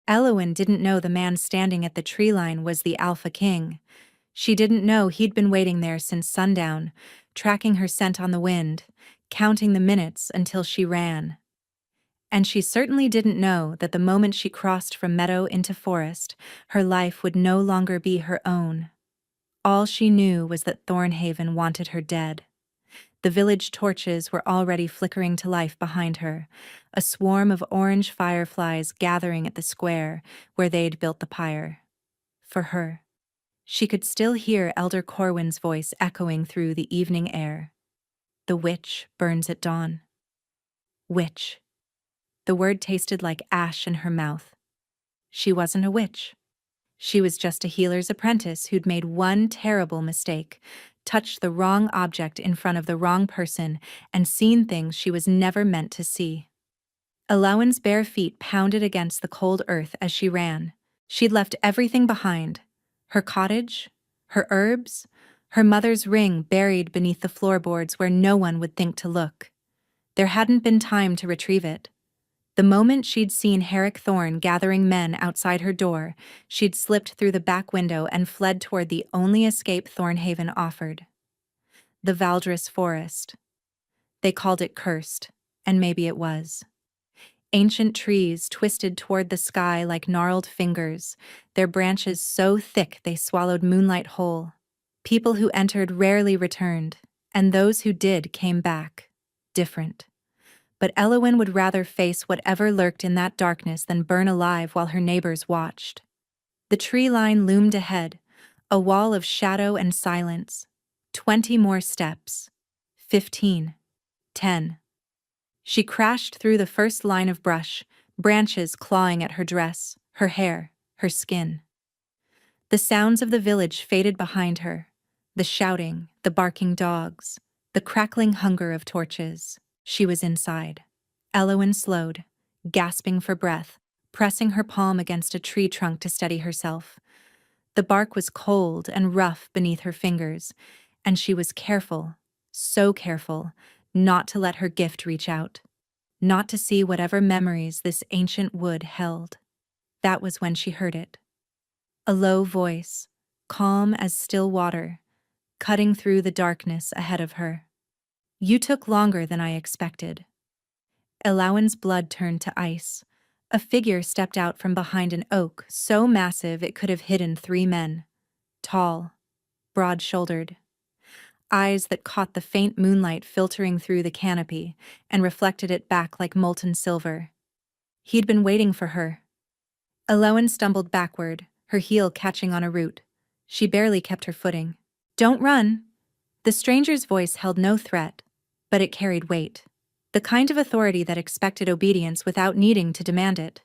Elowen didn't know the man standing at the tree line was the Alpha King. She didn't know he'd been waiting there since sundown, tracking her scent on the wind, counting the minutes until she ran. And she certainly didn't know that the moment she crossed from meadow into forest, her life would no longer be her own. All she knew was that Thornhaven wanted her dead. The village torches were already flickering to life behind her, a swarm of orange fireflies gathering at the square where they'd built the pyre. For her. She could still hear Elder Corwin's voice echoing through the evening air. The witch burns at dawn. Witch. The word tasted like ash in her mouth. She wasn't a witch. She was just a healer's apprentice who'd made one terrible mistake, touched the wrong object in front of the wrong person, and seen things she was never meant to see. Elowen's bare feet pounded against the cold earth as she ran. She'd left everything behind. Her cottage, her herbs, her mother's ring buried beneath the floorboards where no one would think to look. There hadn't been time to retrieve it. The moment she'd seen Herrick Thorne gathering men outside her door, she'd slipped through the back window and fled toward the only escape Thornhaven offered. The Valdres Forest. They called it cursed, and maybe it was. Ancient trees twisted toward the sky like gnarled fingers, their branches so thick they swallowed moonlight whole. People who entered rarely returned, and those who did came back, different. But Elowen would rather face whatever lurked in that darkness than burn alive while her neighbors watched. The tree line loomed ahead, a wall of shadow and silence. 20 more steps. 15. 10. She crashed through the first line of brush, branches clawing at her dress, her hair, her skin. The sounds of the village faded behind her, the shouting, the barking dogs, the crackling hunger of torches. She was inside. Elowen slowed, gasping for breath, pressing her palm against a tree trunk to steady herself. The bark was cold and rough beneath her fingers, and she was careful, so careful, not to let her gift reach out, not to see whatever memories this ancient wood held. That was when she heard it. A low voice, calm as still water, cutting through the darkness ahead of her. You took longer than I expected. Elowen's blood turned to ice. A figure stepped out from behind an oak so massive it could have hidden 3 men. Tall, broad-shouldered. Eyes that caught the faint moonlight filtering through the canopy and reflected it back like molten silver. He'd been waiting for her. Elowen stumbled backward, her heel catching on a root. She barely kept her footing. Don't run! The stranger's voice held no threat, but it carried weight. The kind of authority that expected obedience without needing to demand it.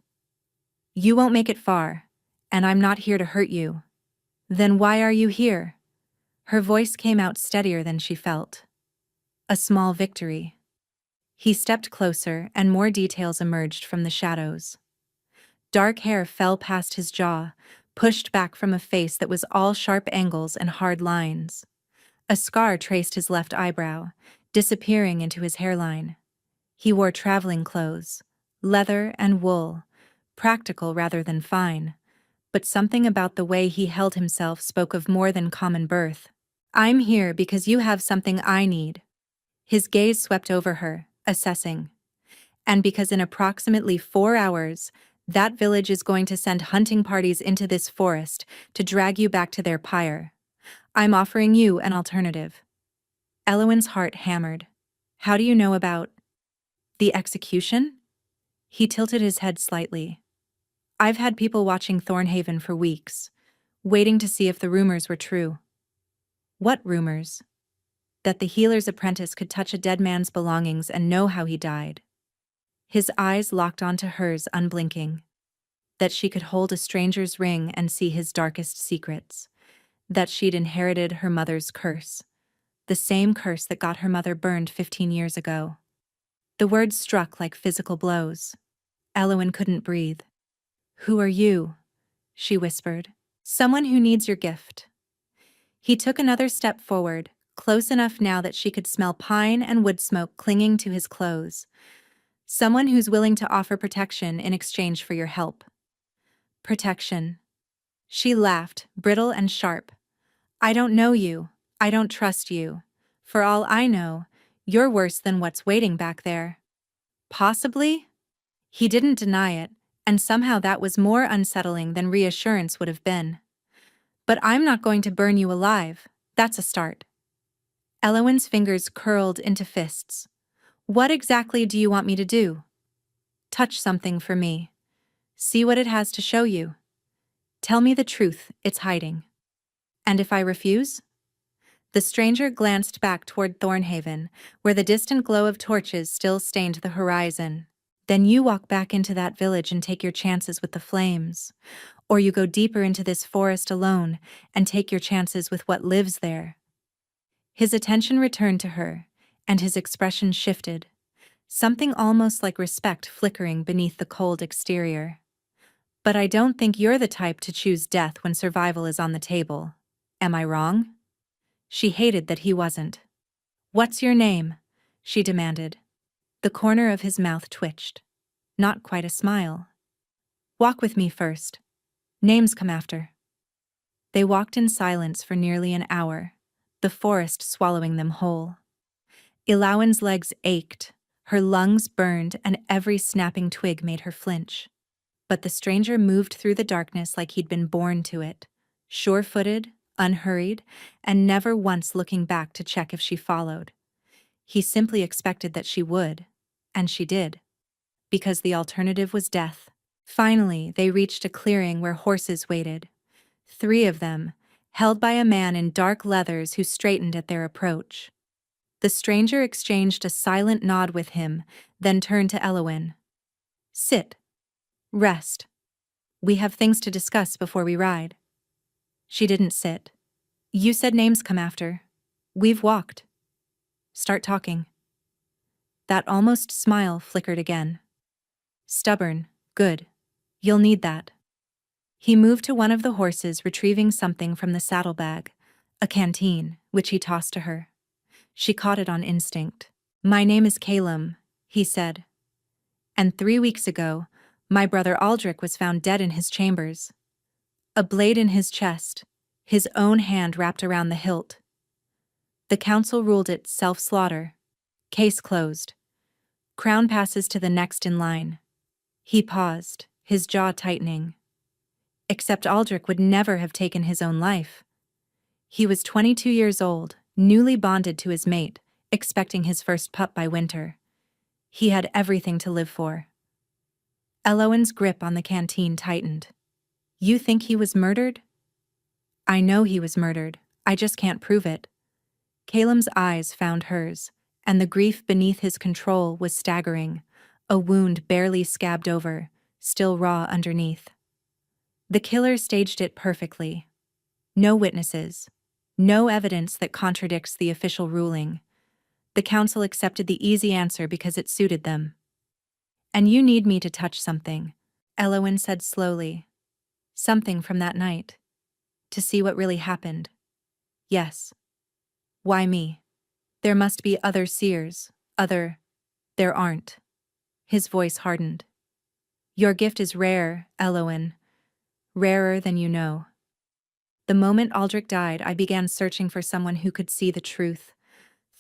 You won't make it far, and I'm not here to hurt you. Then why are you here? Her voice came out steadier than she felt. A small victory. He stepped closer, and more details emerged from the shadows. Dark hair fell past his jaw, pushed back from a face that was all sharp angles and hard lines. A scar traced his left eyebrow, disappearing into his hairline. He wore traveling clothes, leather and wool, practical rather than fine, but something about the way he held himself spoke of more than common birth. I'm here because you have something I need. His gaze swept over her, assessing. And because in approximately 4 hours, that village is going to send hunting parties into this forest to drag you back to their pyre. I'm offering you an alternative. Elowen's heart hammered. How do you know about the execution? He tilted his head slightly. I've had people watching Thornhaven for weeks, waiting to see if the rumors were true. What rumors? That the healer's apprentice could touch a dead man's belongings and know how he died. His eyes locked onto hers unblinking. That she could hold a stranger's ring and see his darkest secrets. That she'd inherited her mother's curse. The same curse that got her mother burned 15 years ago. The words struck like physical blows. Elowen couldn't breathe. Who are you? She whispered. Someone who needs your gift. He took another step forward, close enough now that she could smell pine and wood smoke clinging to his clothes. Someone who's willing to offer protection in exchange for your help. Protection. She laughed, brittle and sharp. I don't know you. I don't trust you. For all I know, you're worse than what's waiting back there. Possibly? He didn't deny it, and somehow that was more unsettling than reassurance would have been. But I'm not going to burn you alive. That's a start. Elowen's fingers curled into fists. What exactly do you want me to do? Touch something for me. See what it has to show you. Tell me the truth it's hiding. And if I refuse? The stranger glanced back toward Thornhaven, where the distant glow of torches still stained the horizon. Then you walk back into that village and take your chances with the flames. Or you go deeper into this forest alone and take your chances with what lives there. His attention returned to her, and his expression shifted, something almost like respect flickering beneath the cold exterior. But I don't think you're the type to choose death when survival is on the table. Am I wrong? She hated that he wasn't. What's your name? She demanded. The corner of his mouth twitched. Not quite a smile. Walk with me first. Names come after. They walked in silence for nearly an hour, the forest swallowing them whole. Elowen's legs ached, her lungs burned, and every snapping twig made her flinch. But the stranger moved through the darkness like he'd been born to it, sure-footed, unhurried, and never once looking back to check if she followed. He simply expected that she would, and she did, because the alternative was death. Finally, they reached a clearing where horses waited. 3 of them, held by a man in dark leathers who straightened at their approach. The stranger exchanged a silent nod with him, then turned to Elowen. Sit. Rest. We have things to discuss before we ride. She didn't sit. You said names come after. We've walked. Start talking. That almost smile flickered again. Stubborn, good. You'll need that. He moved to one of the horses, retrieving something from the saddlebag, a canteen, which he tossed to her. She caught it on instinct. My name is Calum, he said. And 3 weeks ago, my brother Aldrich was found dead in his chambers. A blade in his chest, his own hand wrapped around the hilt. The council ruled it self-slaughter. Case closed. Crown passes to the next in line. He paused, his jaw tightening. Except Aldrich would never have taken his own life. He was 22 years old, newly bonded to his mate, expecting his first pup by winter. He had everything to live for. Elowen's grip on the canteen tightened. You think he was murdered? I know he was murdered. I just can't prove it. Calum's eyes found hers, and the grief beneath his control was staggering, a wound barely scabbed over, still raw underneath. The killer staged it perfectly. No witnesses. No evidence that contradicts the official ruling. The council accepted the easy answer because it suited them. And you need me to touch something, Elowen said slowly. Something from that night. To see what really happened. Yes. Why me? There must be other seers, There aren't. His voice hardened. Your gift is rare, Elowen. Rarer than you know. The moment Aldrich died, I began searching for someone who could see the truth.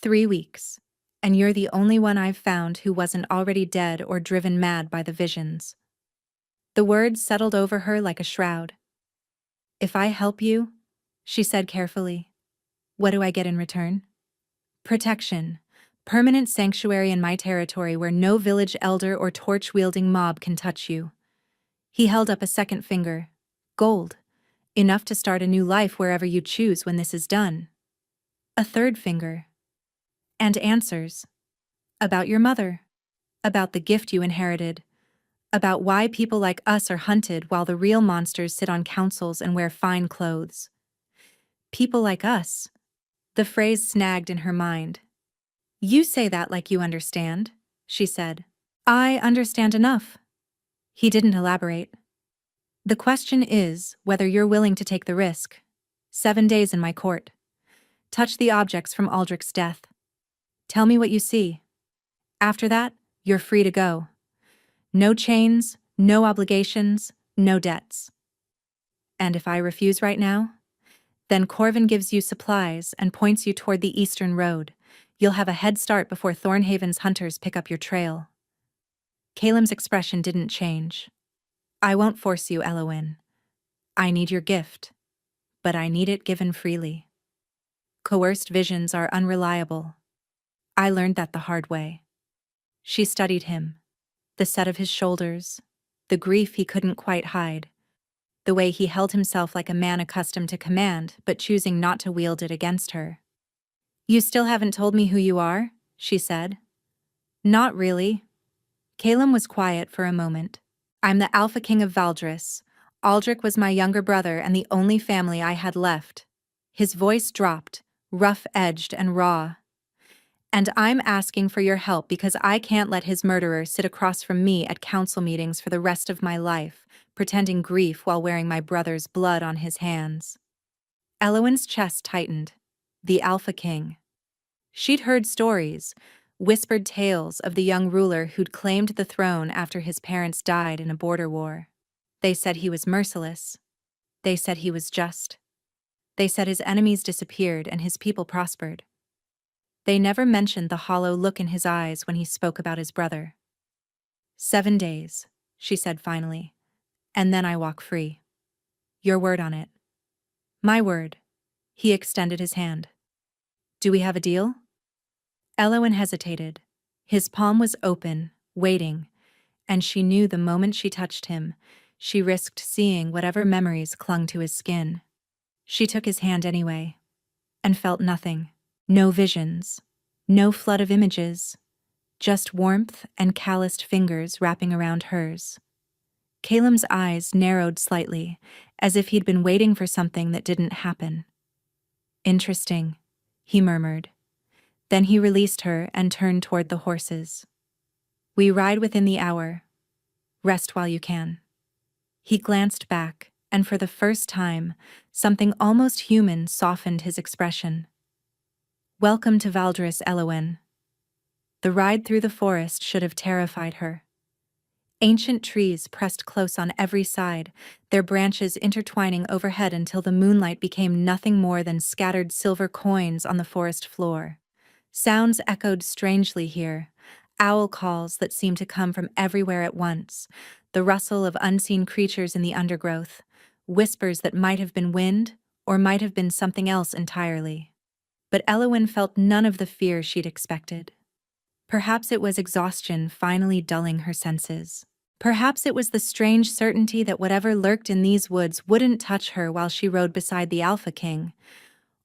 3 weeks. And you're the only one I've found who wasn't already dead or driven mad by the visions. The words settled over her like a shroud. If I help you, she said carefully, what do I get in return? Protection. Permanent sanctuary in my territory where no village elder or torch-wielding mob can touch you. He held up a second finger. Gold. Enough to start a new life wherever you choose when this is done. A third finger. And answers. About your mother. About the gift you inherited. About why people like us are hunted while the real monsters sit on councils and wear fine clothes. People like us. The phrase snagged in her mind. You say that like you understand, she said. I understand enough. He didn't elaborate. The question is whether you're willing to take the risk. 7 days in my court. Touch the objects from Aldrich's death. Tell me what you see. After that, you're free to go. No chains, no obligations, no debts. And if I refuse right now? Then Corvin gives you supplies and points you toward the eastern road. You'll have a head start before Thornhaven's hunters pick up your trail. Calem's expression didn't change. I won't force you, Elowin. I need your gift, but I need it given freely. Coerced visions are unreliable. I learned that the hard way. She studied him, the set of his shoulders, the grief he couldn't quite hide, the way he held himself like a man accustomed to command but choosing not to wield it against her. You still haven't told me who you are, she said. Not really. Calem was quiet for a moment. I'm the Alpha King of Valdris. Aldrich was my younger brother and the only family I had left. His voice dropped, rough-edged and raw. And I'm asking for your help because I can't let his murderer sit across from me at council meetings for the rest of my life, pretending grief while wearing my brother's blood on his hands. Elowin's chest tightened. The Alpha King. She'd heard stories, whispered tales of the young ruler who'd claimed the throne after his parents died in a border war. They said he was merciless. They said he was just. They said his enemies disappeared and his people prospered. They never mentioned the hollow look in his eyes when he spoke about his brother. 7 days, she said finally, and then I walk free. Your word on it. My word. He extended his hand. Do we have a deal? Elowin hesitated. His palm was open, waiting, and she knew the moment she touched him, she risked seeing whatever memories clung to his skin. She took his hand anyway, and felt nothing. No visions, no flood of images, just warmth and calloused fingers wrapping around hers. Calem's eyes narrowed slightly, as if he'd been waiting for something that didn't happen. Interesting, he murmured. Then he released her and turned toward the horses. We ride within the hour. Rest while you can. He glanced back, and for the first time, something almost human softened his expression. Welcome to Valdris, Elowin. The ride through the forest should have terrified her. Ancient trees pressed close on every side, their branches intertwining overhead until the moonlight became nothing more than scattered silver coins on the forest floor. Sounds echoed strangely here, owl calls that seemed to come from everywhere at once, the rustle of unseen creatures in the undergrowth, whispers that might have been wind or might have been something else entirely. But Elowin felt none of the fear she'd expected. Perhaps it was exhaustion finally dulling her senses. Perhaps it was the strange certainty that whatever lurked in these woods wouldn't touch her while she rode beside the Alpha King.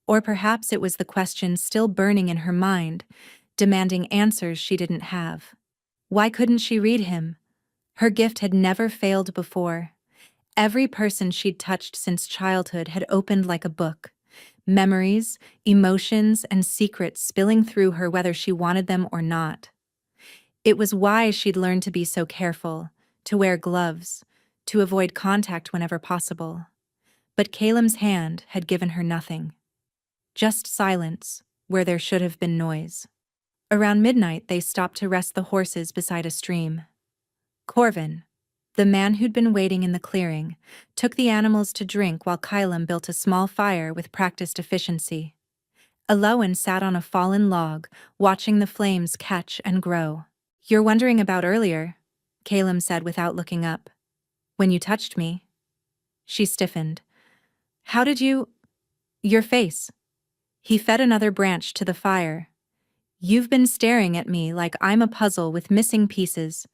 Or perhaps it was the question still burning in her mind, demanding answers she didn't have. Why couldn't she read him? Her gift had never failed before. Every person she'd touched since childhood had opened like a book. Memories, emotions, and secrets spilling through her whether she wanted them or not. It was why she'd learned to be so careful, to wear gloves, to avoid contact whenever possible. But Calem's hand had given her nothing. Just silence, where there should have been noise. Around midnight they stopped to rest the horses beside a stream. Corvin, the man who'd been waiting in the clearing, took the animals to drink while Calem built a small fire with practiced efficiency. Elowin sat on a fallen log, watching the flames catch and grow. You're wondering about earlier, Calem said without looking up. When you touched me. She stiffened. How did you... Your face. He fed another branch to the fire. You've been staring at me like I'm a puzzle with missing pieces.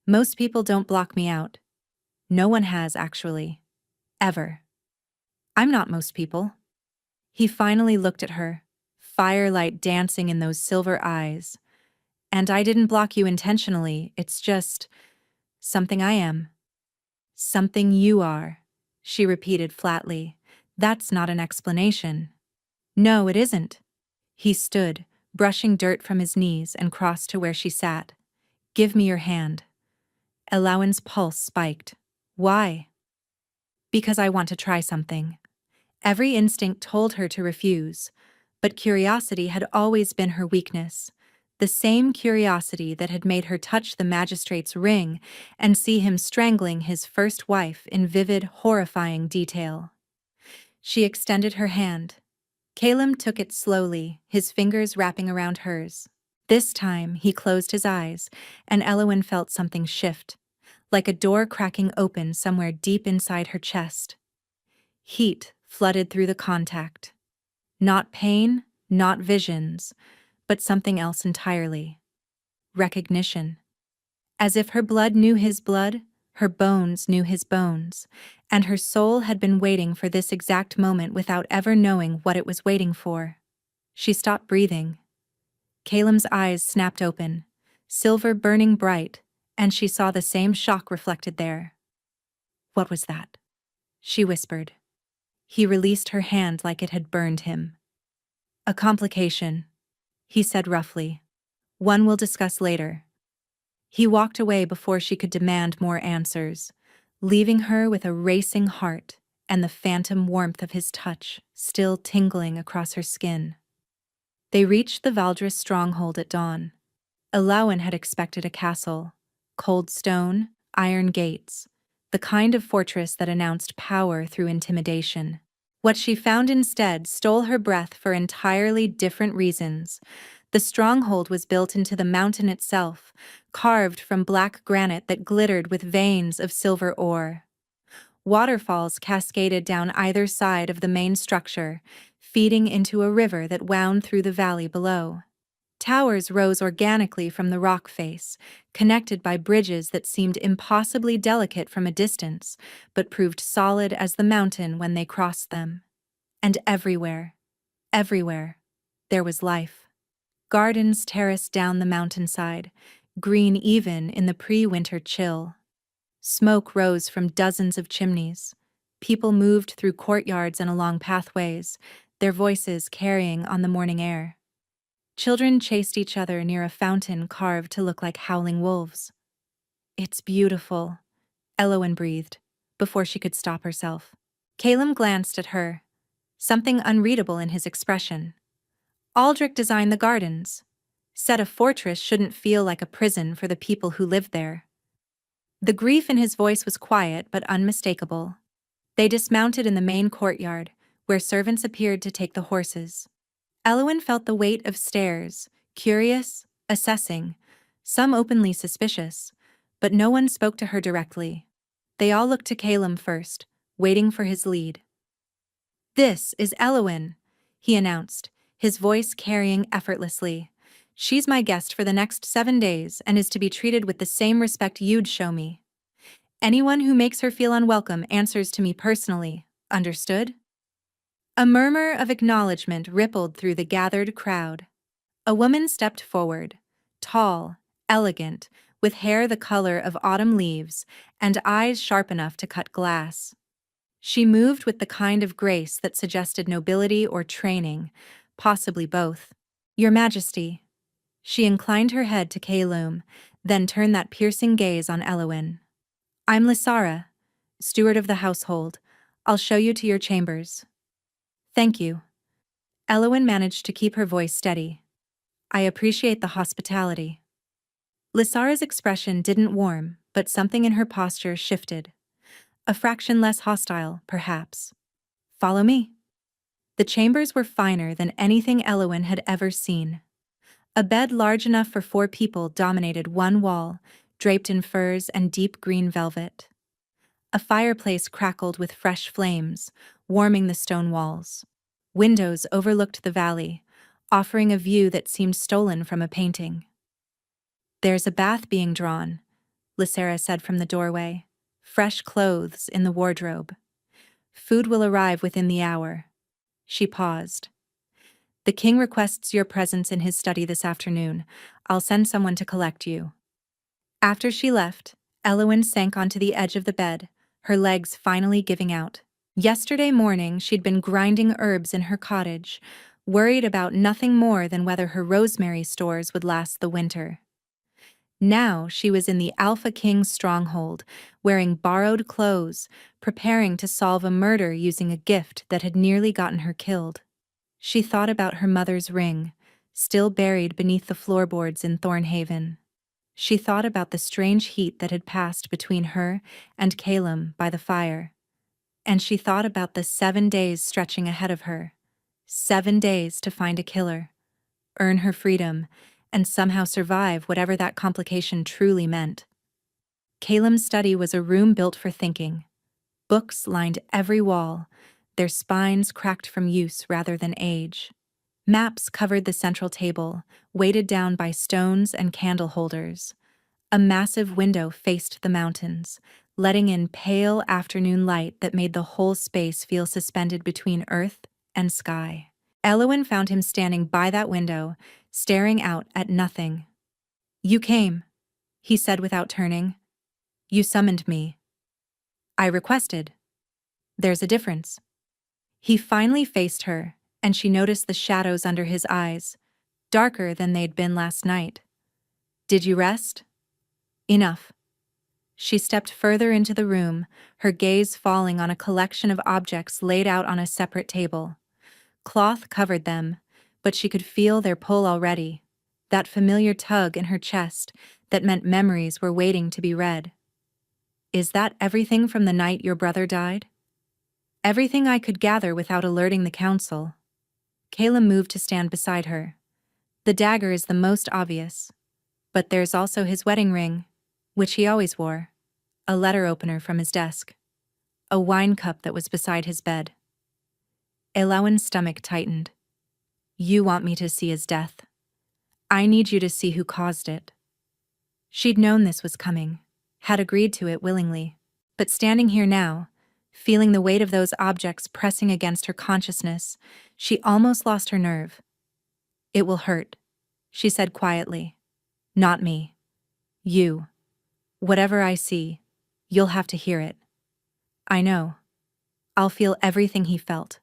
Most people don't block me out. No one has, actually. Ever. I'm not most people. He finally looked at her, firelight dancing in those silver eyes. And I didn't block you intentionally, it's just something I am. Something you are, she repeated flatly. That's not an explanation. No, it isn't. He stood, brushing dirt from his knees and crossed to where she sat. Give me your hand. Elowin's pulse spiked. Why? Because I want to try something. Every instinct told her to refuse, but curiosity had always been her weakness. The same curiosity that had made her touch the magistrate's ring and see him strangling his first wife in vivid, horrifying detail. She extended her hand. Caleb took it slowly, his fingers wrapping around hers. This time, he closed his eyes, and Eowyn felt something shift, like a door cracking open somewhere deep inside her chest. Heat flooded through the contact. Not pain, not visions, but something else entirely. Recognition. As if her blood knew his blood, her bones knew his bones, and her soul had been waiting for this exact moment without ever knowing what it was waiting for. She stopped breathing. Caleb's eyes snapped open, silver burning bright, and she saw the same shock reflected there. "What was that?" she whispered. He released her hand like it had burned him. "A complication," he said roughly. "One we'll discuss later." He walked away before she could demand more answers, leaving her with a racing heart and the phantom warmth of his touch still tingling across her skin. They reached the Valdris stronghold at dawn. Eowyn had expected a castle, cold stone, iron gates, the kind of fortress that announced power through intimidation. What she found instead stole her breath for entirely different reasons. The stronghold was built into the mountain itself, carved from black granite that glittered with veins of silver ore. Waterfalls cascaded down either side of the main structure, feeding into a river that wound through the valley below. Towers rose organically from the rock face, connected by bridges that seemed impossibly delicate from a distance, but proved solid as the mountain when they crossed them. And everywhere, there was life. Gardens terraced down the mountainside, green even in the pre-winter chill. Smoke rose from dozens of chimneys. People moved through courtyards and along pathways, their voices carrying on the morning air. Children chased each other near a fountain carved to look like howling wolves. "It's beautiful," Eowyn breathed, before she could stop herself. Caleb glanced at her, something unreadable in his expression. "Aldrich designed the gardens. Said a fortress shouldn't feel like a prison for the people who lived there." The grief in his voice was quiet but unmistakable. They dismounted in the main courtyard, where servants appeared to take the horses. Eowyn felt the weight of stares, curious, assessing, some openly suspicious, but no one spoke to her directly. They all looked to Caleb first, waiting for his lead. "This is Eowyn," he announced, his voice carrying effortlessly. "She's my guest for the next 7 days and is to be treated with the same respect you'd show me. Anyone who makes her feel unwelcome answers to me personally, understood?" A murmur of acknowledgement rippled through the gathered crowd. A woman stepped forward, tall, elegant, with hair the color of autumn leaves and eyes sharp enough to cut glass. She moved with the kind of grace that suggested nobility or training, possibly both. "Your Majesty." She inclined her head to Caleb, then turned that piercing gaze on Eowyn. "I'm Lysara, steward of the household. I'll show you to your chambers." "Thank you." Eowyn managed to keep her voice steady. "I appreciate the hospitality." Lysara's expression didn't warm, but something in her posture shifted. A fraction less hostile, perhaps. "Follow me." The chambers were finer than anything Eowyn had ever seen. A bed large enough for 4 people dominated one wall, draped in furs and deep green velvet. A fireplace crackled with fresh flames, warming the stone walls. Windows overlooked the valley, offering a view that seemed stolen from a painting. "There's a bath being drawn," Lysara said from the doorway. "Fresh clothes in the wardrobe. Food will arrive within the hour." She paused. "The king requests your presence in his study this afternoon. I'll send someone to collect you." After she left, Eowyn sank onto the edge of the bed, her legs finally giving out. Yesterday morning she'd been grinding herbs in her cottage, worried about nothing more than whether her rosemary stores would last the winter. Now she was in the Alpha King's stronghold, wearing borrowed clothes, preparing to solve a murder using a gift that had nearly gotten her killed. She thought about her mother's ring, still buried beneath the floorboards in Thornhaven. She thought about the strange heat that had passed between her and Calum by the fire. And she thought about the 7 days stretching ahead of her. 7 days to find a killer, earn her freedom, and somehow survive whatever that complication truly meant. Calum's study was a room built for thinking. Books lined every wall, their spines cracked from use rather than age. Maps covered the central table, weighted down by stones and candle holders. A massive window faced the mountains, letting in pale afternoon light that made the whole space feel suspended between earth and sky. Elwyn found him standing by that window, staring out at nothing. "You came," he said without turning. "You summoned me." "I requested." "There's a difference." He finally faced her, and she noticed the shadows under his eyes, darker than they'd been last night. "Did you rest?" "Enough." She stepped further into the room, her gaze falling on a collection of objects laid out on a separate table. Cloth covered them, but she could feel their pull already, that familiar tug in her chest that meant memories were waiting to be read. "Is that everything from the night your brother died?" "Everything I could gather without alerting the council." Calum moved to stand beside her. "The dagger is the most obvious, but there's also his wedding ring, which he always wore, a letter opener from his desk, a wine cup that was beside his bed." Elwyn's stomach tightened. "You want me to see his death? I need you to see who caused it." She'd known this was coming, had agreed to it willingly, but standing here now, feeling the weight of those objects pressing against her consciousness, she almost lost her nerve. "It will hurt," she said quietly. "Not me. You. Whatever I see, you'll have to hear it." "I know. I'll feel everything he felt.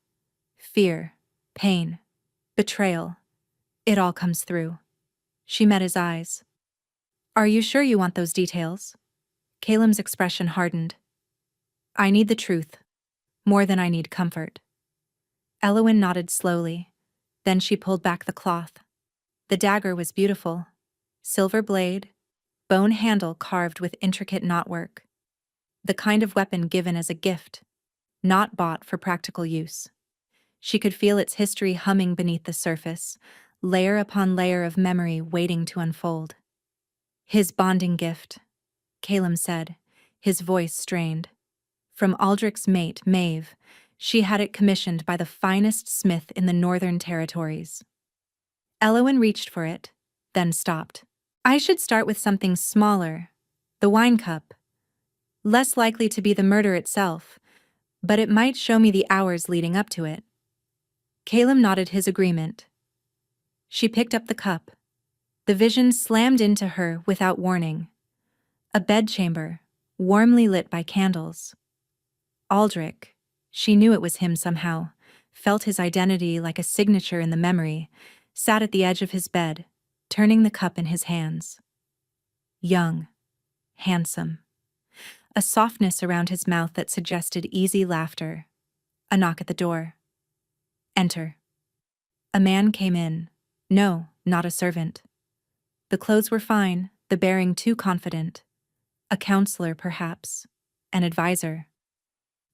Fear, pain, betrayal. It all comes through." She met his eyes. "Are you sure you want those details?" Calum's expression hardened. "I need the truth, more than I need comfort." Elwyn nodded slowly. Then she pulled back the cloth. The dagger was beautiful. Silver blade, bone handle carved with intricate knotwork. The kind of weapon given as a gift, not bought for practical use. She could feel its history humming beneath the surface, layer upon layer of memory waiting to unfold. "His bonding gift," Calum said, his voice strained. "From Aldrich's mate, Maeve. She had it commissioned by the finest smith in the Northern Territories." Elwyn reached for it, then stopped. "I should start with something smaller. The wine cup. Less likely to be the murder itself, but it might show me the hours leading up to it." Calum nodded his agreement. She picked up the cup. The vision slammed into her without warning. A bedchamber, warmly lit by candles. Aldrich. She knew it was him somehow, felt his identity like a signature in the memory, sat at the edge of his bed, turning the cup in his hands. Young. Handsome. A softness around his mouth that suggested easy laughter. A knock at the door. "Enter." A man came in. No, not a servant. The clothes were fine, the bearing too confident. A counselor, perhaps. An advisor.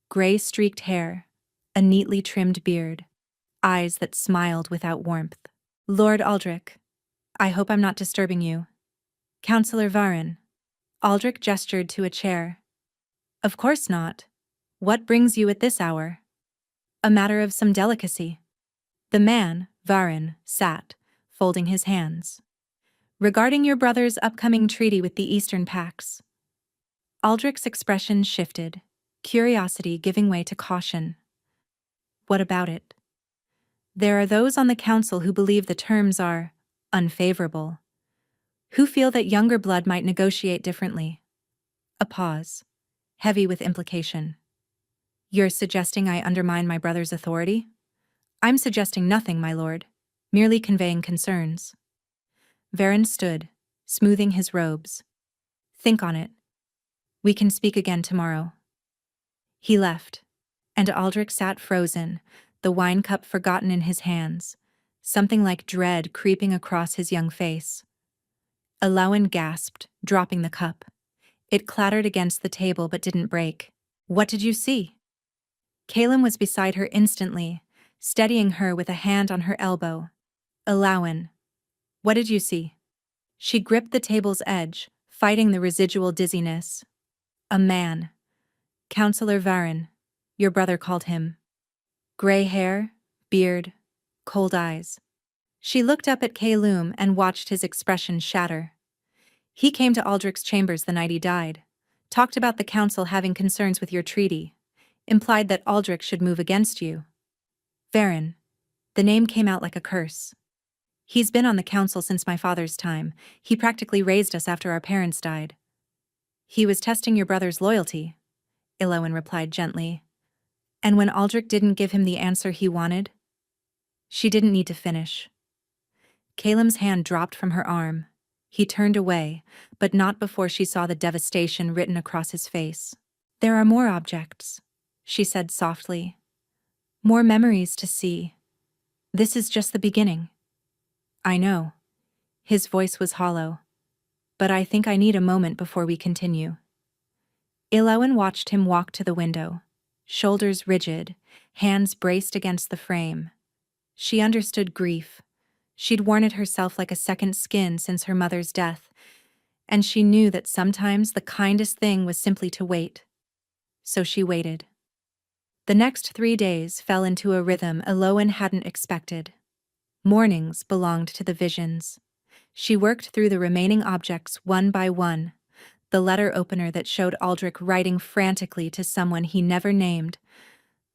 Gray-streaked hair, a neatly trimmed beard, eyes that smiled without warmth. "Lord Aldrich, I hope I'm not disturbing you." "Counselor Varin." Aldrich gestured to a chair. "Of course not. What brings you at this hour?" "A matter of some delicacy." The man, Varin, sat, folding his hands. "Regarding your brother's upcoming treaty with the Eastern Pax." Aldrich's expression shifted, curiosity giving way to caution. "What about it?" "There are those on the council who believe the terms are unfavorable, who feel that younger blood might negotiate differently." A pause, heavy with implication. "You're suggesting I undermine my brother's authority?" "I'm suggesting nothing, my lord, merely conveying concerns." Varin stood, smoothing his robes. "Think on it. We can speak again tomorrow." He left, and Aldrich sat frozen, the wine cup forgotten in his hands, something like dread creeping across his young face. Elowen gasped, dropping the cup. It clattered against the table but didn't break. What did you see? Caleb was beside her instantly, steadying her with a hand on her elbow. Elowen, what did you see? She gripped the table's edge, fighting the residual dizziness. A man. Counselor Varen, your brother called him. Gray hair, beard, cold eyes. She looked up at Caleb and watched his expression shatter. He came to Aldrich's chambers the night he died, talked about the council having concerns with your treaty, implied that Aldrich should move against you. Varen. The name came out like a curse. He's been on the council since my father's time. He practically raised us after our parents died. He was testing your brother's loyalty, Elowen replied gently. And when Aldrich didn't give him the answer he wanted? She didn't need to finish. Caleb's hand dropped from her arm. He turned away, but not before she saw the devastation written across his face. There are more objects, she said softly. More memories to see. This is just the beginning. I know. His voice was hollow. But I think I need a moment before we continue. Elowen watched him walk to the window, shoulders rigid, hands braced against the frame. She understood grief. She'd worn it herself like a second skin since her mother's death, and she knew that sometimes the kindest thing was simply to wait. So she waited. The next 3 days fell into a rhythm Elowen hadn't expected. Mornings belonged to the visions. She worked through the remaining objects one by one. The letter opener that showed Aldrich writing frantically to someone he never named.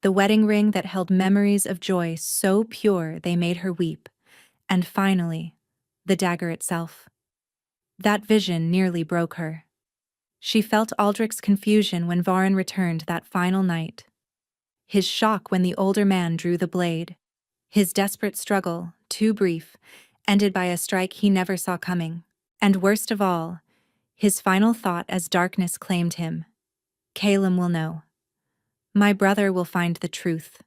The wedding ring that held memories of joy so pure they made her weep. And finally, the dagger itself. That vision nearly broke her. She felt Aldrich's confusion when Varen returned that final night. His shock when the older man drew the blade. His desperate struggle, too brief, ended by a strike he never saw coming. And worst of all, his final thought as darkness claimed him. Caleb will know. My brother will find the truth.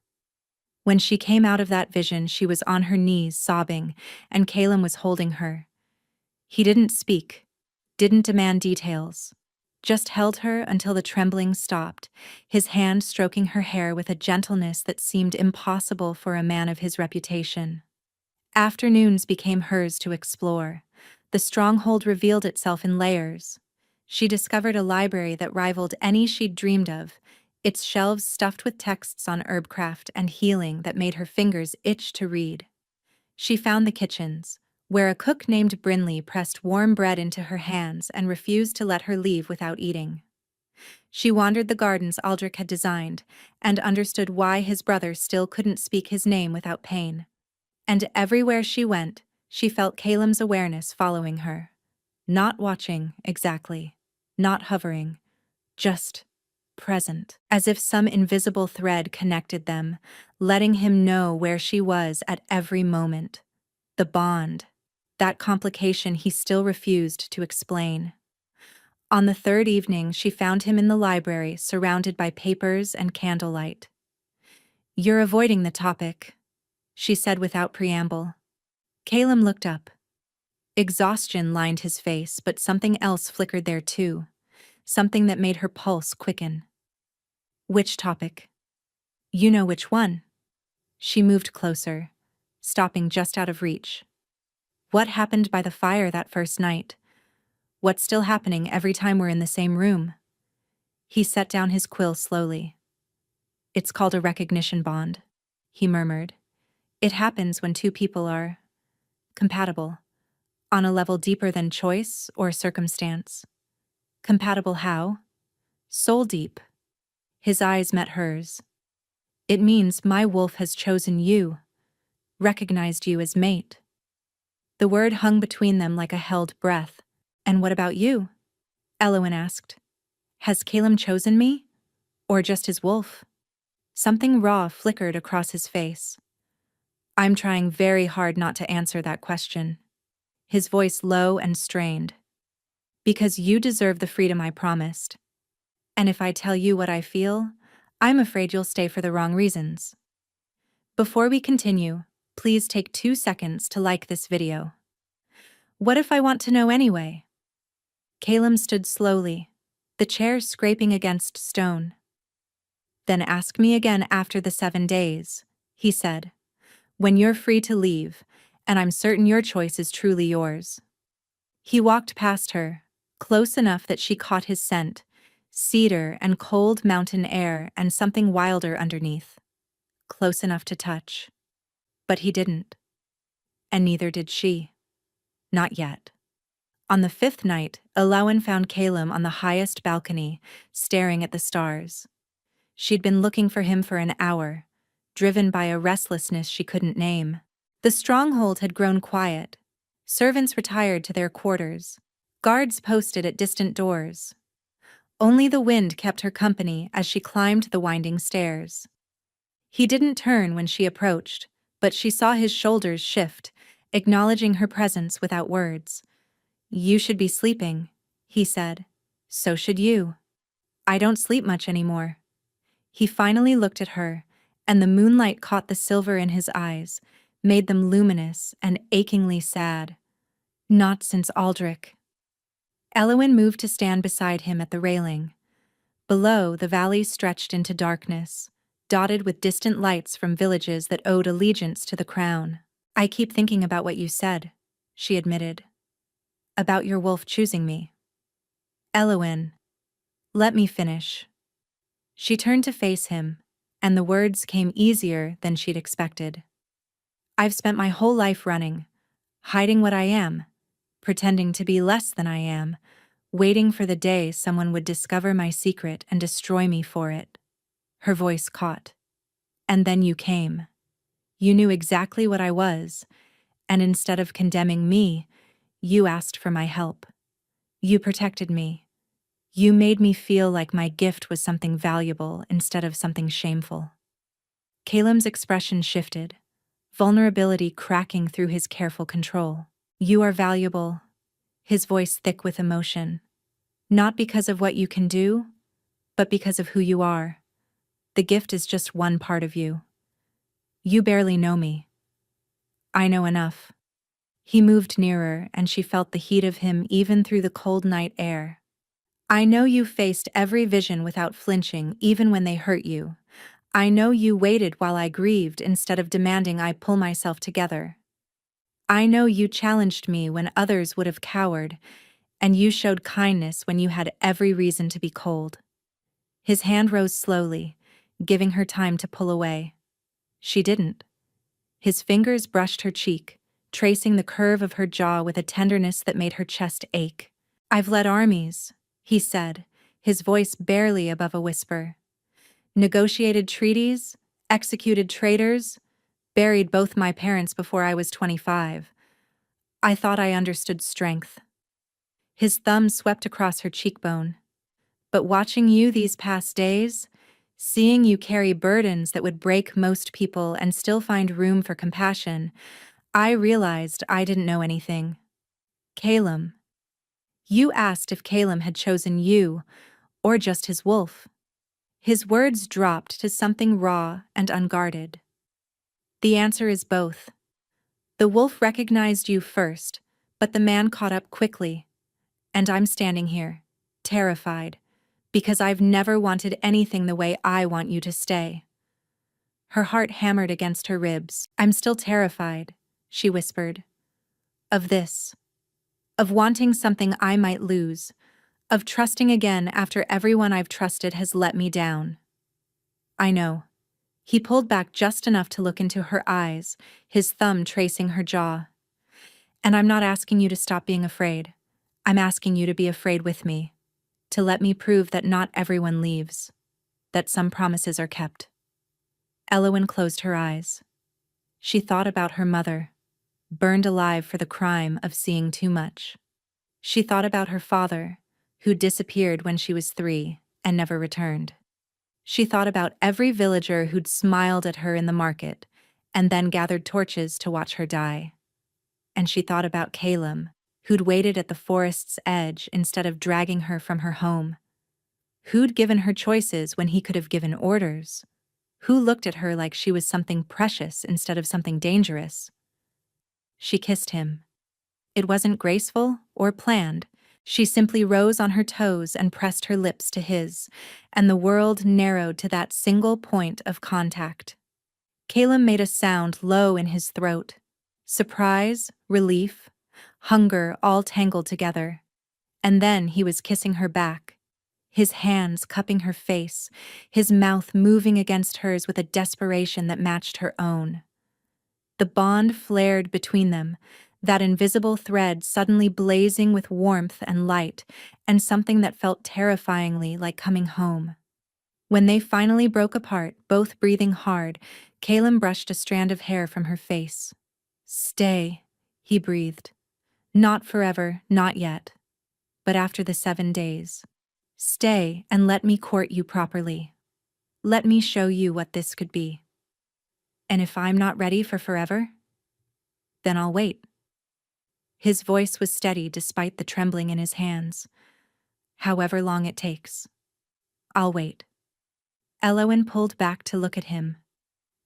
When she came out of that vision, she was on her knees sobbing, and Caleb was holding her. He didn't speak, didn't demand details, just held her until the trembling stopped, his hand stroking her hair with a gentleness that seemed impossible for a man of his reputation. Afternoons became hers to explore. The stronghold revealed itself in layers. She discovered a library that rivaled any she'd dreamed of, its shelves stuffed with texts on herbcraft and healing that made her fingers itch to read. She found the kitchens, where a cook named Brinley pressed warm bread into her hands and refused to let her leave without eating. She wandered the gardens Aldrich had designed, and understood why his brother still couldn't speak his name without pain. And everywhere she went, she felt Caleb's awareness following her. Not watching, exactly. Not hovering. Just present, as if some invisible thread connected them, letting him know where she was at every moment. The bond. That complication he still refused to explain. On the third evening, she found him in the library, surrounded by papers and candlelight. You're avoiding the topic, she said without preamble. Caleb looked up. Exhaustion lined his face, but something else flickered there too. Something that made her pulse quicken. Which topic? You know which one. She moved closer, stopping just out of reach. What happened by the fire that first night? What's still happening every time we're in the same room? He set down his quill slowly. It's called a recognition bond, he murmured. It happens when two people are compatible, on a level deeper than choice or circumstance. Compatible how? Soul deep. His eyes met hers. It means my wolf has chosen you, recognized you as mate. The word hung between them like a held breath. And what about you? Elowen asked. Has Caleb chosen me? Or just his wolf? Something raw flickered across his face. I'm trying very hard not to answer that question. His voice low and strained. Because you deserve the freedom I promised. And if I tell you what I feel, I'm afraid you'll stay for the wrong reasons. Before we continue, please take 2 seconds to like this video. What if I want to know anyway? Caleb stood slowly, the chair scraping against stone. Then ask me again after the 7 days, he said, when you're free to leave, and I'm certain your choice is truly yours. He walked past her, close enough that she caught his scent, cedar and cold mountain air and something wilder underneath. Close enough to touch. But he didn't. And neither did she. Not yet. On the 5th night, Elawan found Caleb on the highest balcony, staring at the stars. She'd been looking for him for an hour, driven by a restlessness she couldn't name. The stronghold had grown quiet. Servants retired to their quarters. Guards posted at distant doors. Only the wind kept her company as she climbed the winding stairs. He didn't turn when she approached, but she saw his shoulders shift, acknowledging her presence without words. You should be sleeping, he said. So should you. I don't sleep much anymore. He finally looked at her, and the moonlight caught the silver in his eyes, made them luminous and achingly sad. Not since Aldrich. Elawan moved to stand beside him at the railing. Below, the valley stretched into darkness, dotted with distant lights from villages that owed allegiance to the crown. I keep thinking about what you said, she admitted. About your wolf choosing me. Elawan, let me finish. She turned to face him, and the words came easier than she'd expected. I've spent my whole life running, hiding what I am, pretending to be less than I am, waiting for the day someone would discover my secret and destroy me for it. Her voice caught. And then you came. You knew exactly what I was, and instead of condemning me, you asked for my help. You protected me. You made me feel like my gift was something valuable instead of something shameful. Caleb's expression shifted, vulnerability cracking through his careful control. You are valuable, his voice thick with emotion. Not because of what you can do, but because of who you are. The gift is just one part of you. You barely know me. I know enough. He moved nearer, and she felt the heat of him even through the cold night air. I know you faced every vision without flinching, even when they hurt you. I know you waited while I grieved instead of demanding I pull myself together. I know you challenged me when others would have cowered, and you showed kindness when you had every reason to be cold. His hand rose slowly, giving her time to pull away. She didn't. His fingers brushed her cheek, tracing the curve of her jaw with a tenderness that made her chest ache. I've led armies, he said, his voice barely above a whisper. Negotiated treaties, executed traitors, buried both my parents before I was 25. I thought I understood strength. His thumb swept across her cheekbone. But watching you these past days, seeing you carry burdens that would break most people and still find room for compassion, I realized I didn't know anything. Caleb. You asked if Caleb had chosen you, or just his wolf. His words dropped to something raw and unguarded. The answer is both. The wolf recognized you first, but the man caught up quickly. And I'm standing here, terrified, because I've never wanted anything the way I want you to stay. Her heart hammered against her ribs. I'm still terrified, she whispered. Of this. Of wanting something I might lose. Of trusting again after everyone I've trusted has let me down. I know. He pulled back just enough to look into her eyes, his thumb tracing her jaw. And I'm not asking you to stop being afraid. I'm asking you to be afraid with me. To let me prove that not everyone leaves. That some promises are kept. Elawan closed her eyes. She thought about her mother, burned alive for the crime of seeing too much. She thought about her father, who disappeared when she was 3 and never returned. She thought about every villager who'd smiled at her in the market and then gathered torches to watch her die. And she thought about Caleb, who'd waited at the forest's edge instead of dragging her from her home. Who'd given her choices when he could have given orders. who looked at her like she was something precious instead of something dangerous. She kissed him. It wasn't graceful or planned. She simply rose on her toes and pressed her lips to his, and the world narrowed to that single point of contact. Caleb made a sound low in his throat. Surprise, relief, hunger all tangled together. And then he was kissing her back, his hands cupping her face, his mouth moving against hers with a desperation that matched her own. The bond flared between them, that invisible thread suddenly blazing with warmth and light, and something that felt terrifyingly like coming home. When they finally broke apart, both breathing hard, Caleb brushed a strand of hair from her face. "Stay," he breathed. "Not forever, not yet. But after the 7 days. Stay and let me court you properly. Let me show you what this could be. And if I'm not ready for forever, then I'll wait." His voice was steady despite the trembling in his hands. "However long it takes. I'll wait." Eloin pulled back to look at him.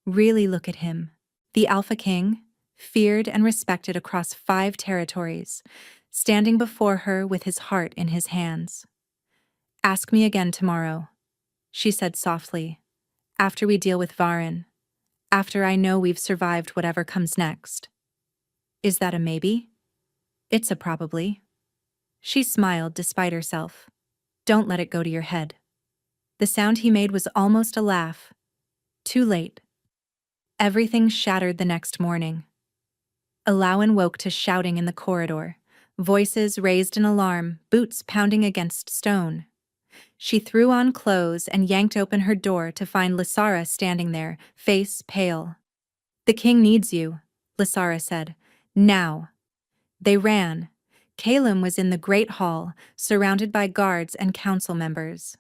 Really look at him. The Alpha King, feared and respected across 5 territories, standing before her with his heart in his hands. "Ask me again tomorrow," she said softly, "after we deal with Varen, after I know we've survived whatever comes next." "Is that a maybe?" "It's a probably." She smiled despite herself. "Don't let it go to your head." The sound he made was almost a laugh. Too late. Everything shattered the next morning. Eloin woke to shouting in the corridor, voices raised in alarm, boots pounding against stone. She threw on clothes and yanked open her door to find Lysara standing there, face pale. "The king needs you," Lysara said. "Now." They ran. Caleb was in the great hall, surrounded by guards and council members.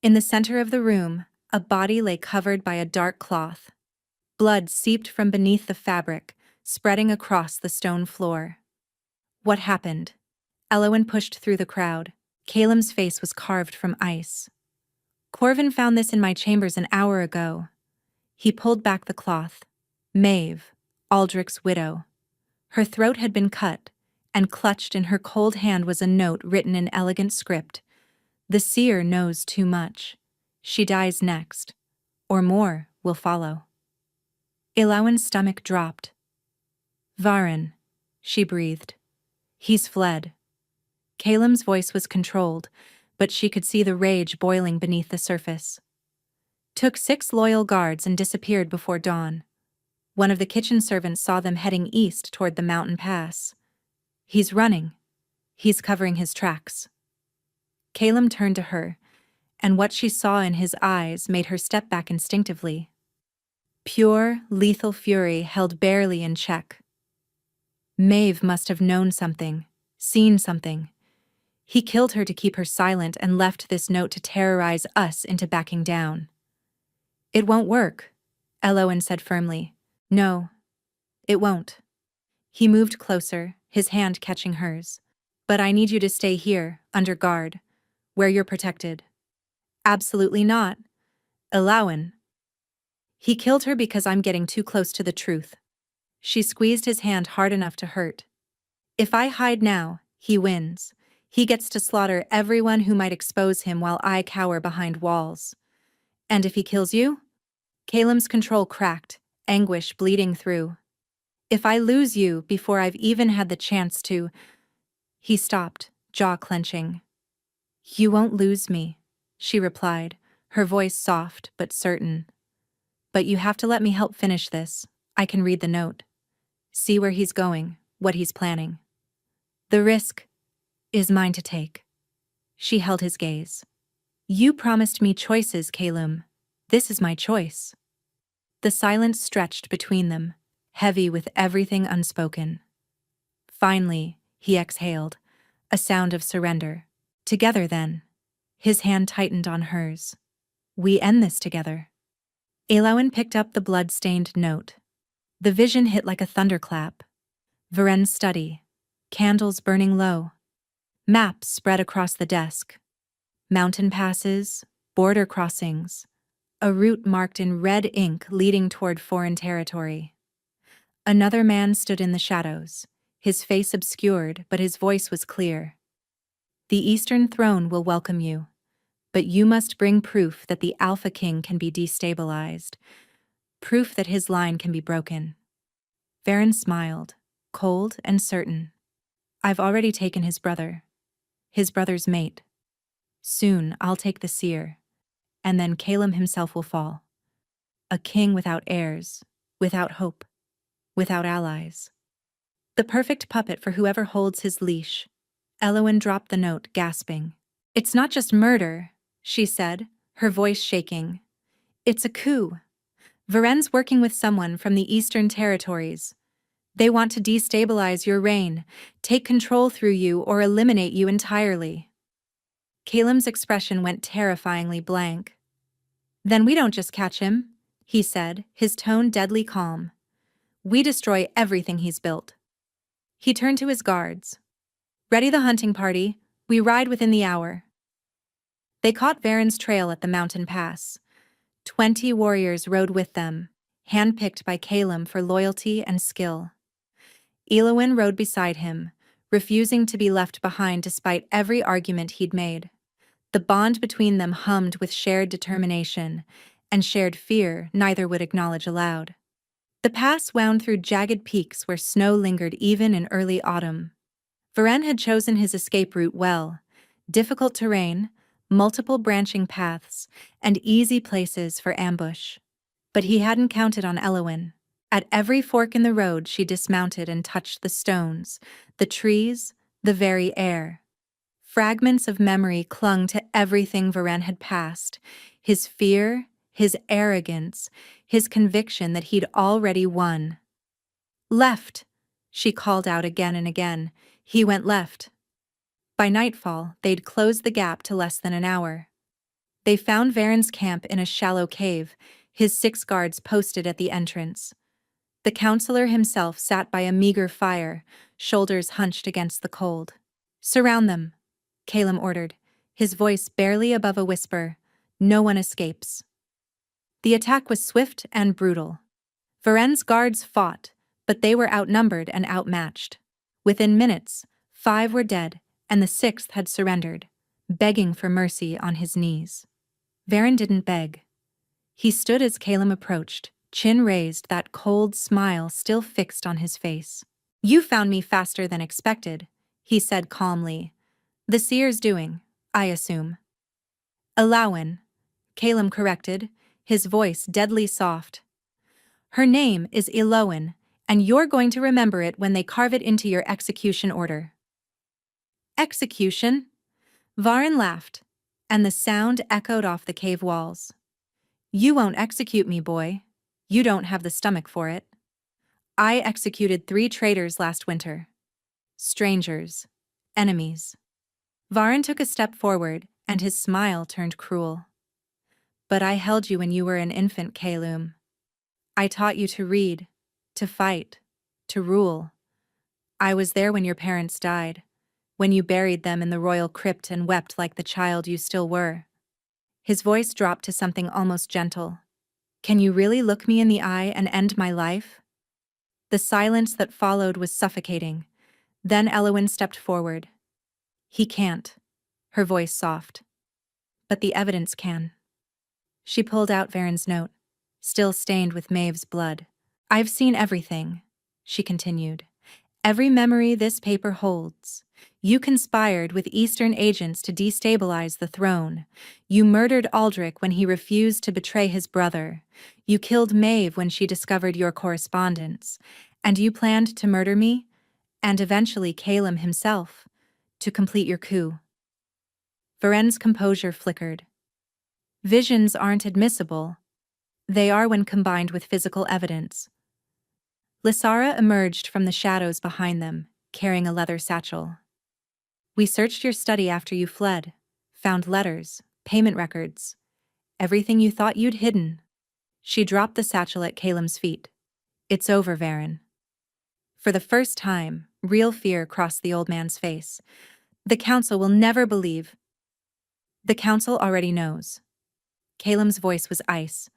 In the center of the room, a body lay covered by a dark cloth. Blood seeped from beneath the fabric, spreading across the stone floor. "What happened?" Eloin pushed through the crowd. Caleb's face was carved from ice. "Corvin found this in my chambers an hour ago." He pulled back the cloth. Maeve, Aldrich's widow. Her throat had been cut, and clutched in her cold hand was a note written in elegant script. "The seer knows too much. She dies next. Or more will follow." Eloin's stomach dropped. "Varen," she breathed. "He's fled." Caleb's voice was controlled, but she could see the rage boiling beneath the surface. "Took 6 loyal guards and disappeared before dawn. One of the kitchen servants saw them heading east toward the mountain pass. He's running. He's covering his tracks." Caleb turned to her, and what she saw in his eyes made her step back instinctively. Pure, lethal fury held barely in check. Maeve must have known something, seen something. He killed her to keep her silent and left this note to terrorize us into backing down. "It won't work," Eloin said firmly. "No, it won't." He moved closer, his hand catching hers. "But I need you to stay here, under guard, where you're protected." "Absolutely not. Eloin." "He killed her because I'm getting too close to the truth." She squeezed his hand hard enough to hurt. "If I hide now, he wins. He gets to slaughter everyone who might expose him while I cower behind walls. And if he kills you?" Caleb's control cracked, anguish bleeding through. "If I lose you before I've even had the chance to—" He stopped, jaw clenching. "You won't lose me," she replied, her voice soft but certain. "But you have to let me help finish this. I can read the note. See where he's going, what he's planning. The risk is mine to take." She held his gaze. "You promised me choices, Caleb. This is my choice." The silence stretched between them, heavy with everything unspoken. Finally, he exhaled, a sound of surrender. "Together, then." His hand tightened on hers. "We end this together." Eloin picked up the blood-stained note. The vision hit like a thunderclap. Varen's study, candles burning low. Maps spread across the desk. Mountain passes, border crossings. a route marked in red ink leading toward foreign territory. Another man stood in the shadows, his face obscured, but his voice was clear. The Eastern Throne will welcome you, but you must bring proof that the Alpha King can be destabilized, proof that his line can be broken. Varen smiled, cold and certain. I've already taken his brother's mate. Soon I'll take the seer, and then Calum himself will fall. A king without heirs, without hope, without allies. The perfect puppet for whoever holds his leash. Elowen dropped the note, gasping. It's not just murder, she said, her voice shaking. It's a coup. Varen's working with someone from the Eastern Territories. They want to destabilize your reign, take control through you, or eliminate you entirely. Calum's expression went terrifyingly blank. Then we don't just catch him, he said, his tone deadly calm. We destroy everything he's built. He turned to his guards. Ready the hunting party, we ride within the hour. They caught Varen's trail at the mountain pass. 20 warriors rode with them, handpicked by Calum for loyalty and skill. Elowen rode beside him, refusing to be left behind despite every argument he'd made. The bond between them hummed with shared determination and shared fear neither would acknowledge aloud. The pass wound through jagged peaks where snow lingered even in early autumn. Varen had chosen his escape route well: difficult terrain, multiple branching paths, and easy places for ambush. But he hadn't counted on Elowen. At every fork in the road she dismounted and touched the stones, the trees, the very air. Fragments of memory clung to everything Varen had passed: his fear, his arrogance, his conviction that he'd already won. Left, she called out again and again. He went left. By nightfall, they'd closed the gap to less than an hour. They found Varen's camp in a shallow cave, his 6 guards posted at the entrance. The counselor himself sat by a meager fire, shoulders hunched against the cold. Surround them, Calum ordered, his voice barely above a whisper. No one escapes. The attack was swift and brutal. Varen's guards fought, but they were outnumbered and outmatched. Within minutes, 5 were dead, and the 6th had surrendered, begging for mercy on his knees. Varen didn't beg. He stood as Calum approached, chin raised, that cold smile still fixed on his face. You found me faster than expected, he said calmly. The seer's doing, I assume. Elowen, Calum corrected, his voice deadly soft. Her name is Elowen, and you're going to remember it when they carve it into your execution order. Execution? Varen laughed, and the sound echoed off the cave walls. You won't execute me, boy. You don't have the stomach for it. I executed 3 traitors last winter. Strangers. Enemies. Varen took a step forward, and his smile turned cruel. But I held you when you were an infant, Calum. I taught you to read, to fight, to rule. I was there when your parents died, when you buried them in the royal crypt and wept like the child you still were. His voice dropped to something almost gentle. Can you really look me in the eye and end my life? The silence that followed was suffocating. Then Elowen stepped forward. He can't, her voice soft. But the evidence can. She pulled out Varen's note, still stained with Maeve's blood. I've seen everything, she continued. Every memory this paper holds. You conspired with Eastern agents to destabilize the throne. You murdered Aldrich when he refused to betray his brother. You killed Maeve when she discovered your correspondence. And you planned to murder me, and eventually Calum himself, to complete your coup. Varen's composure flickered. Visions aren't admissible. They are when combined with physical evidence. Lysara emerged from the shadows behind them, carrying a leather satchel. We searched your study after you fled, found letters, payment records, everything you thought you'd hidden. She dropped the satchel at Calum's feet. It's over, Varen. For the first time, real fear crossed the old man's face. The council will never believe. The council already knows. Calem's voice was ice.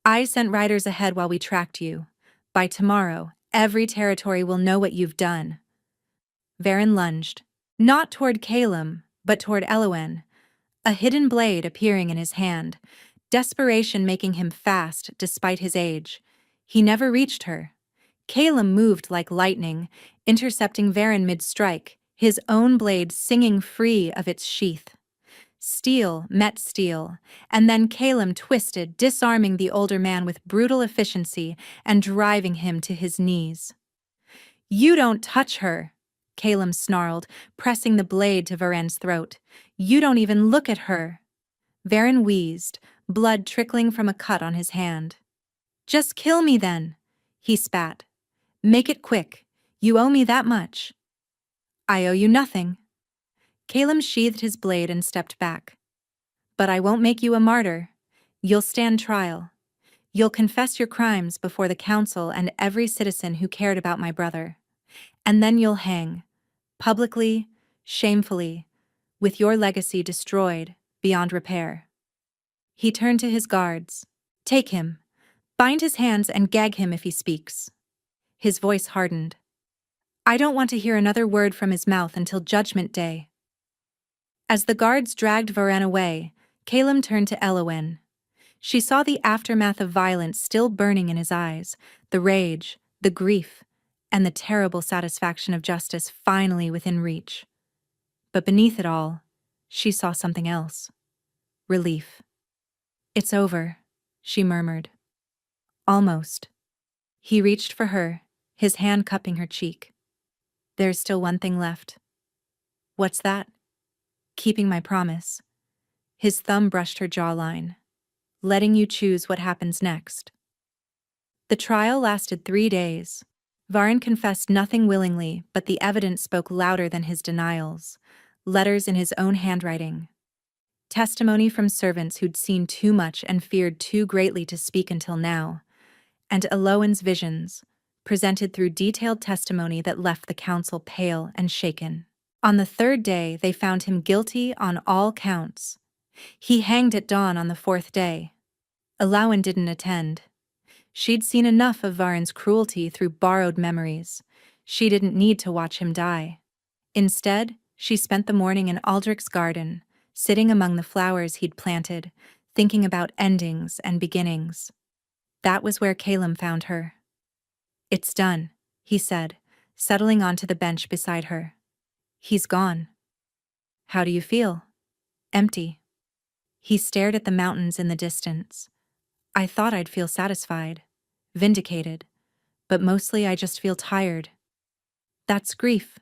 I sent riders ahead while we tracked you. By tomorrow, every territory will know what you've done. Varen lunged, not toward Calem, but toward Elowen, a hidden blade appearing in his hand, desperation making him fast despite his age. He never reached her. Calem moved like lightning, intercepting Varen mid-strike, his own blade singing free of its sheath. Steel met steel, and then Calem twisted, disarming the older man with brutal efficiency and driving him to his knees. You don't touch her, Calem snarled, pressing the blade to Varen's throat. You don't even look at her. Varen wheezed, blood trickling from a cut on his hand. Just kill me then, he spat. Make it quick. You owe me that much. I owe you nothing. Calem sheathed his blade and stepped back. But I won't make you a martyr. You'll stand trial. You'll confess your crimes before the council and every citizen who cared about my brother. And then you'll hang, publicly, shamefully, with your legacy destroyed beyond repair. He turned to his guards. Take him. Bind his hands and gag him if he speaks. His voice hardened. I don't want to hear another word from his mouth until Judgment Day. As the guards dragged Varen away, Calem turned to Elowen. She saw the aftermath of violence still burning in his eyes, the rage, the grief, and the terrible satisfaction of justice finally within reach. But beneath it all, she saw something else. Relief. It's over, she murmured. Almost. He reached for her, his hand cupping her cheek. There's still one thing left. What's that? Keeping my promise. His thumb brushed her jawline. Letting you choose what happens next. The trial lasted 3 days. Varen confessed nothing willingly, but the evidence spoke louder than his denials. Letters in his own handwriting. Testimony from servants who'd seen too much and feared too greatly to speak until now. And Elowen's visions, presented through detailed testimony that left the council pale and shaken. On the 3rd day, they found him guilty on all counts. He hanged at dawn on the 4th day. Elowen didn't attend. She'd seen enough of Varen's cruelty through borrowed memories. She didn't need to watch him die. Instead, she spent the morning in Aldrich's garden, sitting among the flowers he'd planted, thinking about endings and beginnings. That was where Calem found her. It's done, he said, settling onto the bench beside her. He's gone. How do you feel? Empty. He stared at the mountains in the distance. I thought I'd feel satisfied, vindicated, but mostly I just feel tired. That's grief,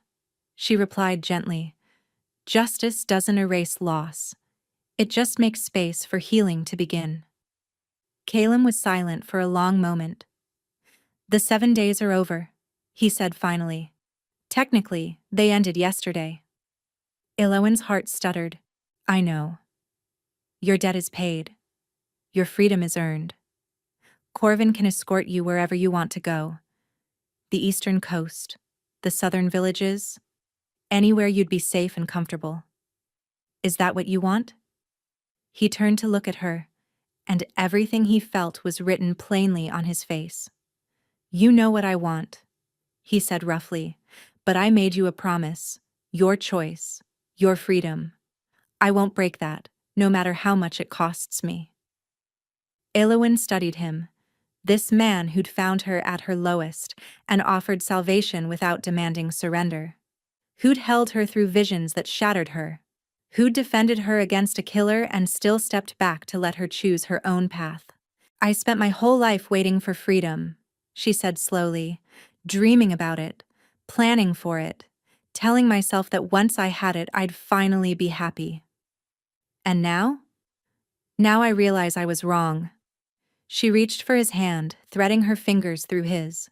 she replied gently. Justice doesn't erase loss. It just makes space for healing to begin. Calem was silent for a long moment. The 7 days are over, he said finally. Technically, they ended yesterday. Elowen's heart stuttered. I know. Your debt is paid. Your freedom is earned. Corvin can escort you wherever you want to go. The eastern coast, the southern villages, anywhere you'd be safe and comfortable. Is that what you want? He turned to look at her, and everything he felt was written plainly on his face. You know what I want, he said roughly, but I made you a promise. Your choice, your freedom. I won't break that, no matter how much it costs me. Elowen studied him, this man who'd found her at her lowest and offered salvation without demanding surrender. Who'd held her through visions that shattered her. Who'd defended her against a killer and still stepped back to let her choose her own path. I spent my whole life waiting for freedom, she said slowly, dreaming about it, planning for it, telling myself that once I had it, I'd finally be happy. And now? Now I realize I was wrong. She reached for his hand, threading her fingers through his.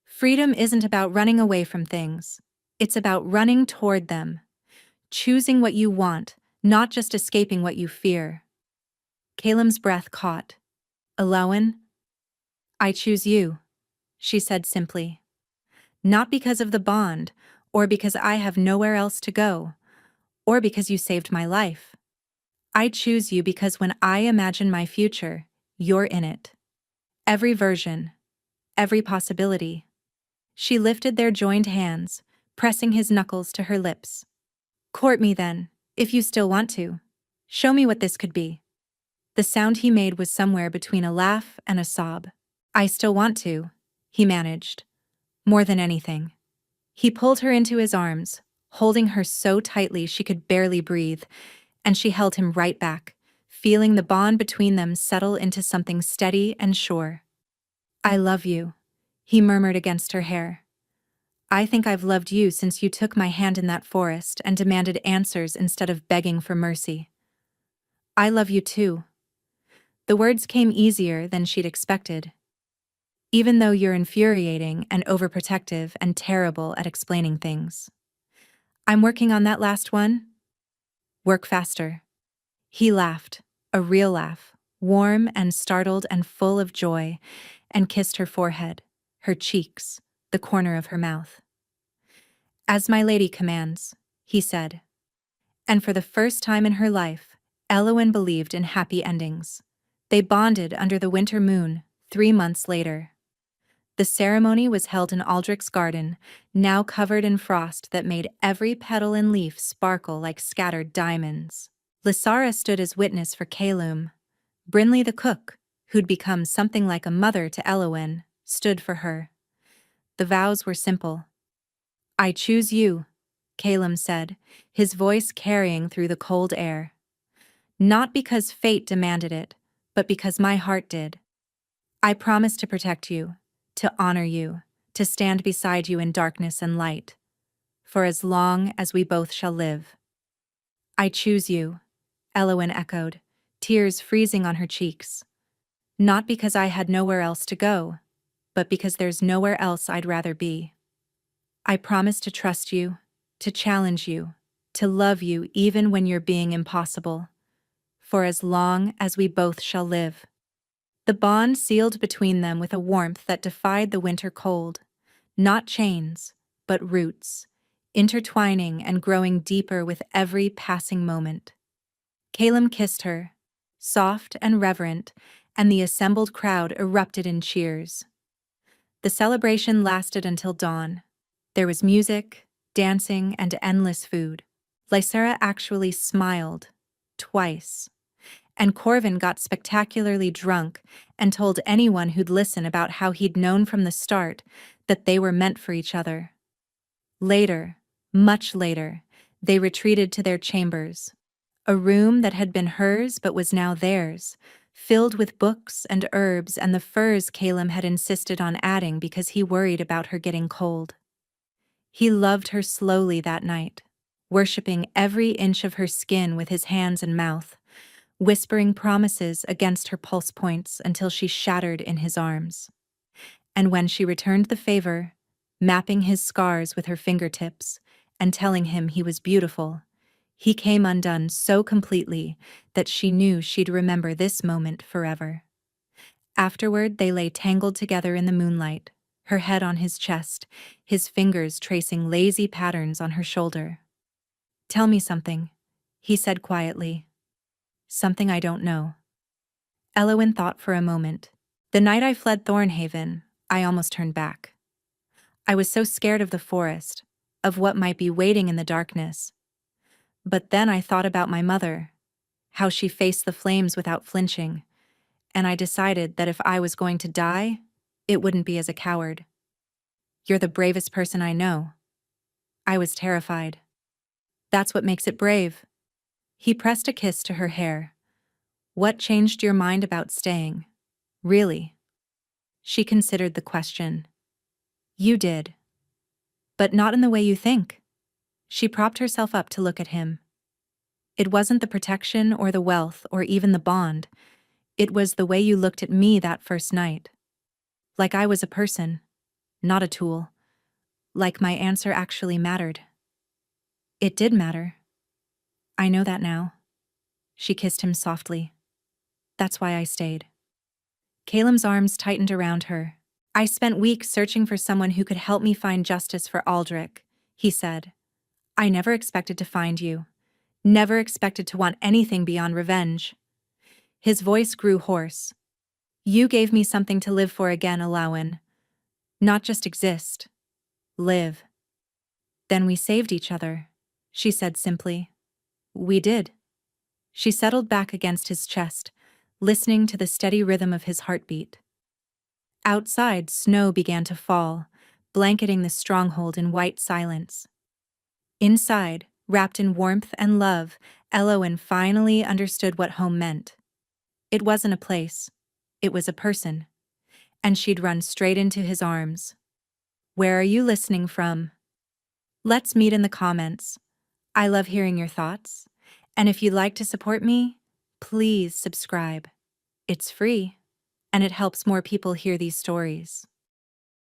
Freedom isn't about running away from things. It's about running toward them. Choosing what you want, not just escaping what you fear. Calem's breath caught. Elowen? I choose you, she said simply. Not because of the bond, or because I have nowhere else to go, or because you saved my life. I choose you because when I imagine my future, you're in it. Every version, every possibility. She lifted their joined hands, pressing his knuckles to her lips. Court me then, if you still want to. Show me what this could be. The sound he made was somewhere between a laugh and a sob. I still want to, he managed. More than anything. He pulled her into his arms, holding her so tightly she could barely breathe, and she held him right back, feeling the bond between them settle into something steady and sure. I love you, he murmured against her hair. I think I've loved you since you took my hand in that forest and demanded answers instead of begging for mercy. I love you too. The words came easier than she'd expected. Even though you're infuriating and overprotective and terrible at explaining things. I'm working on that last one. Work faster. He laughed, a real laugh, warm and startled and full of joy, and kissed her forehead, her cheeks, the corner of her mouth. As my lady commands, he said. And for the first time in her life, Eowyn believed in happy endings. They bonded under the winter moon, 3 months later. The ceremony was held in Aldrich's garden, now covered in frost that made every petal and leaf sparkle like scattered diamonds. Lysara stood as witness for Calum. Brinley the cook, who'd become something like a mother to Eowyn, stood for her. The vows were simple. I choose you, Calum said, his voice carrying through the cold air. Not because fate demanded it, but because my heart did. I promise to protect you, to honor you, to stand beside you in darkness and light, for as long as we both shall live. I choose you, Eowyn echoed, tears freezing on her cheeks. Not because I had nowhere else to go, but because there's nowhere else I'd rather be. I promise to trust you, to challenge you, to love you even when you're being impossible, for as long as we both shall live. The bond sealed between them with a warmth that defied the winter cold. Not chains, but roots, intertwining and growing deeper with every passing moment. Calum kissed her, soft and reverent, and the assembled crowd erupted in cheers. The celebration lasted until dawn. There was music, dancing, and endless food. Lysara actually smiled, twice. And Corvin got spectacularly drunk and told anyone who'd listen about how he'd known from the start that they were meant for each other. Later, much later, they retreated to their chambers, a room that had been hers but was now theirs, filled with books and herbs and the furs Calum had insisted on adding because he worried about her getting cold. He loved her slowly that night, worshipping every inch of her skin with his hands and mouth, whispering promises against her pulse points until she shattered in his arms. And when she returned the favor, mapping his scars with her fingertips and telling him he was beautiful, he came undone so completely that she knew she'd remember this moment forever. Afterward, they lay tangled together in the moonlight, her head on his chest, his fingers tracing lazy patterns on her shoulder. Tell me something, he said quietly. Something I don't know. Eowyn thought for a moment. The night I fled Thornhaven, I almost turned back. I was so scared of the forest, of what might be waiting in the darkness. But then I thought about my mother, how she faced the flames without flinching, and I decided that if I was going to die, it wouldn't be as a coward. You're the bravest person I know. I was terrified. That's what makes it brave. He pressed a kiss to her hair. What changed your mind about staying? Really? She considered the question. You did. But not in the way you think. She propped herself up to look at him. It wasn't the protection or the wealth or even the bond. It was the way you looked at me that first night. Like I was a person, not a tool. Like my answer actually mattered. It did matter. I know that now. She kissed him softly. That's why I stayed. Calum's arms tightened around her. I spent weeks searching for someone who could help me find justice for Aldrich, he said. I never expected to find you. Never expected to want anything beyond revenge. His voice grew hoarse. You gave me something to live for again, Alawan. Not just exist. Live. Then we saved each other, she said simply. We did. She settled back against his chest, listening to the steady rhythm of his heartbeat. Outside, snow began to fall, blanketing the stronghold in white silence. Inside, wrapped in warmth and love, Eloin finally understood what home meant. It wasn't a place. It was a person. And she'd run straight into his arms. Where are you listening from? Let's meet in the comments. I love hearing your thoughts. And if you'd like to support me, please subscribe. It's free, and it helps more people hear these stories.